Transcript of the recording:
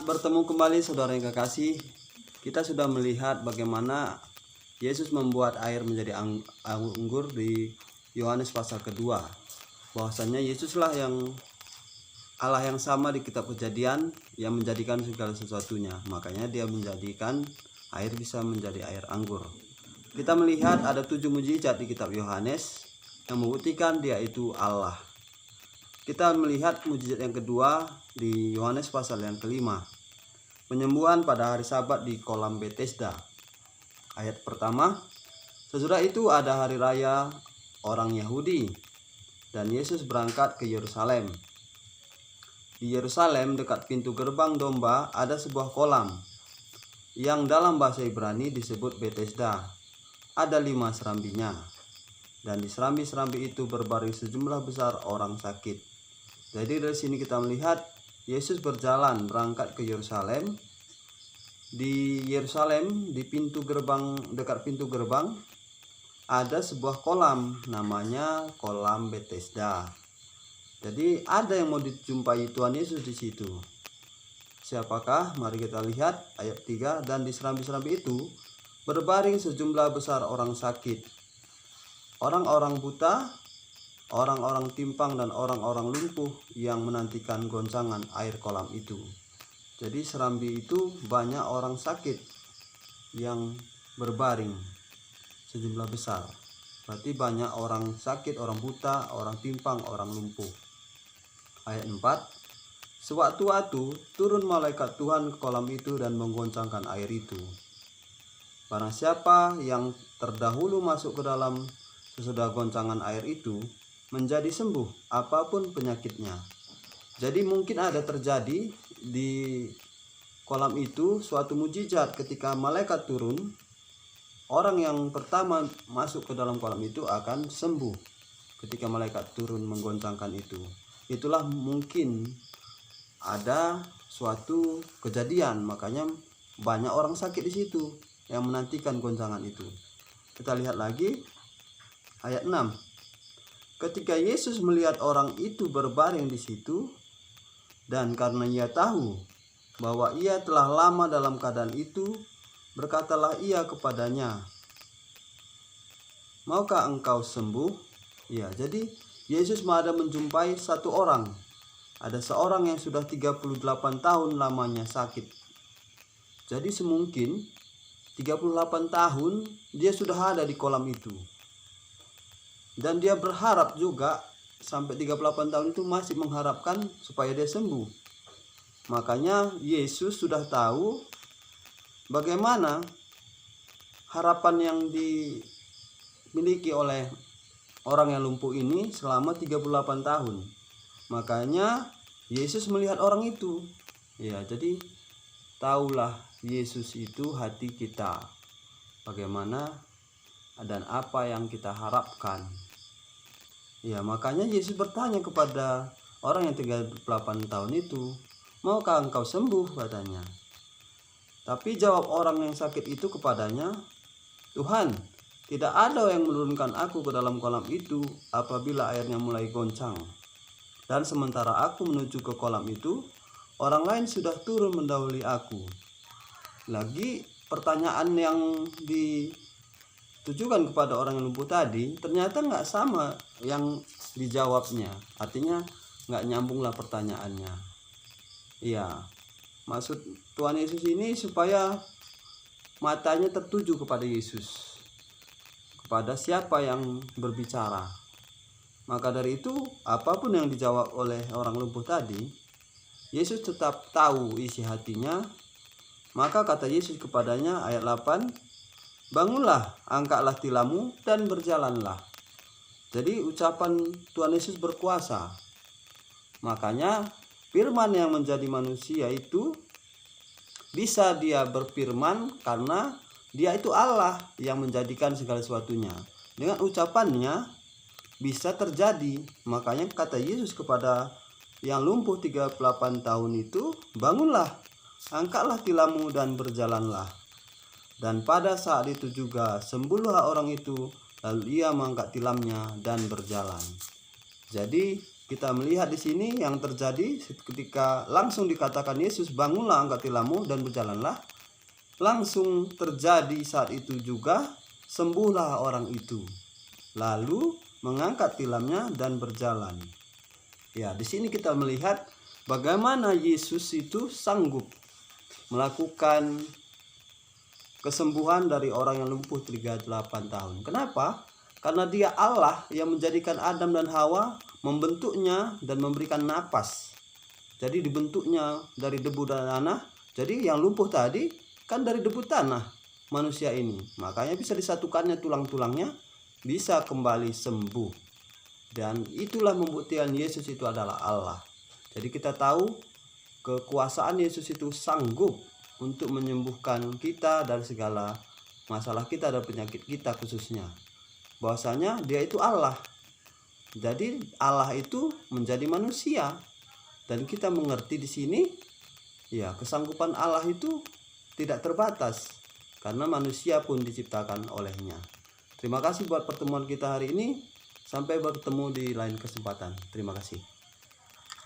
Selamat bertemu kembali saudara yang kekasih. Kita sudah melihat bagaimana Yesus membuat air menjadi anggur di Yohanes pasal kedua. Bahwasanya Yesuslah yang Allah yang sama di kitab Kejadian yang menjadikan segala sesuatunya. Makanya dia menjadikan air bisa menjadi air anggur. Kita melihat ada 7 mujizat di kitab Yohanes yang membuktikan dia itu Allah. Kita melihat mujizat yang kedua di Yohanes pasal yang kelima. Penyembuhan pada hari Sabat di kolam Bethesda. Ayat pertama, sesudah itu ada hari raya orang Yahudi dan Yesus berangkat ke Yerusalem. Di Yerusalem dekat pintu gerbang domba ada sebuah kolam yang dalam bahasa Ibrani disebut Bethesda. Ada 5 serambinya dan di serambi-serambi itu berbaring sejumlah besar orang sakit. Jadi dari sini kita melihat Yesus berjalan berangkat ke Yerusalem. Di Yerusalem di pintu gerbang, dekat pintu gerbang ada sebuah kolam namanya kolam Bethesda. Jadi ada yang mau dijumpai Tuhan Yesus di situ. Siapakah? Mari kita lihat ayat 3. Dan di serambi-serambi itu berbaring sejumlah besar orang sakit, orang-orang buta, orang-orang timpang dan orang-orang lumpuh yang menantikan goncangan air kolam itu. Jadi serambi itu banyak orang sakit yang berbaring sejumlah besar. Berarti banyak orang sakit, orang buta, orang timpang, orang lumpuh. Ayat 4. Sewaktu-waktu turun malaikat Tuhan ke kolam itu dan menggoncangkan air itu. Barang siapa yang terdahulu masuk ke dalam sesudah goncangan air itu menjadi sembuh apapun penyakitnya. Jadi mungkin ada terjadi di kolam itu suatu mujizat ketika malaikat turun. Orang yang pertama masuk ke dalam kolam itu akan sembuh ketika malaikat turun menggoncangkan itu. Itulah mungkin ada suatu kejadian, makanya banyak orang sakit di situ yang menantikan goncangan itu. Kita lihat lagi ayat 6. Ketika Yesus melihat orang itu berbaring di situ, dan karena ia tahu bahwa ia telah lama dalam keadaan itu, berkatalah ia kepadanya, "Maukah engkau sembuh?" Ya, jadi Yesus ada menjumpai satu orang. Ada seorang yang sudah 38 tahun lamanya sakit. Jadi semungkin 38 tahun dia sudah ada di kolam itu. Dan dia berharap juga sampai 38 tahun itu masih mengharapkan supaya dia sembuh. Makanya Yesus sudah tahu bagaimana harapan yang dimiliki oleh orang yang lumpuh ini selama 38 tahun. Makanya Yesus melihat orang itu. Ya, jadi tahulah Yesus itu hati kita. Bagaimana dan apa yang kita harapkan. Ya, makanya Yesus bertanya kepada orang yang 38 tahun itu, "Maukah engkau sembuh?" katanya. Tapi jawab orang yang sakit itu kepadanya, "Tuhan, tidak ada yang menurunkan aku ke dalam kolam itu apabila airnya mulai goncang. Dan sementara aku menuju ke kolam itu, orang lain sudah turun mendahului aku." Lagi pertanyaan yang ditujukan kepada orang yang lumpuh tadi ternyata nggak sama yang dijawabnya. Artinya nggak nyambunglah pertanyaannya. Iya, maksud Tuhan Yesus ini supaya matanya tertuju kepada Yesus, kepada siapa yang berbicara. Maka dari itu apapun yang dijawab oleh orang lumpuh tadi, Yesus tetap tahu isi hatinya. Maka kata Yesus kepadanya ayat 8, "Bangunlah, angkatlah tilammu dan berjalanlah." Jadi ucapan Tuhan Yesus berkuasa. Makanya firman yang menjadi manusia itu bisa dia berfirman karena dia itu Allah yang menjadikan segala sesuatunya. Dengan ucapannya bisa terjadi. Makanya kata Yesus kepada yang lumpuh 38 tahun itu, "Bangunlah, angkatlah tilammu dan berjalanlah." Dan pada saat itu juga sembuhlah orang itu, lalu ia mengangkat tilamnya dan berjalan. Jadi kita melihat di sini yang terjadi ketika langsung dikatakan Yesus, bangunlah, angkat tilammu dan berjalanlah. Langsung terjadi saat itu juga, sembuhlah orang itu. Lalu mengangkat tilamnya dan berjalan. Ya, di sini kita melihat bagaimana Yesus itu sanggup melakukan kesembuhan dari orang yang lumpuh 38 tahun. Kenapa? Karena dia Allah yang menjadikan Adam dan Hawa, membentuknya dan memberikan napas. Jadi dibentuknya dari debu dan tanah. Jadi yang lumpuh tadi kan dari debu tanah manusia ini. Makanya bisa disatukannya tulang-tulangnya, bisa kembali sembuh. Dan itulah pembuktian Yesus itu adalah Allah. Jadi kita tahu kekuasaan Yesus itu sanggup untuk menyembuhkan kita dari segala masalah kita dan penyakit kita khususnya. Bahwasanya dia itu Allah. Jadi Allah itu menjadi manusia. Dan kita mengerti di sini, ya, kesanggupan Allah itu tidak terbatas karena manusia pun diciptakan olehnya. Terima kasih buat pertemuan kita hari ini. Sampai bertemu di lain kesempatan. Terima kasih.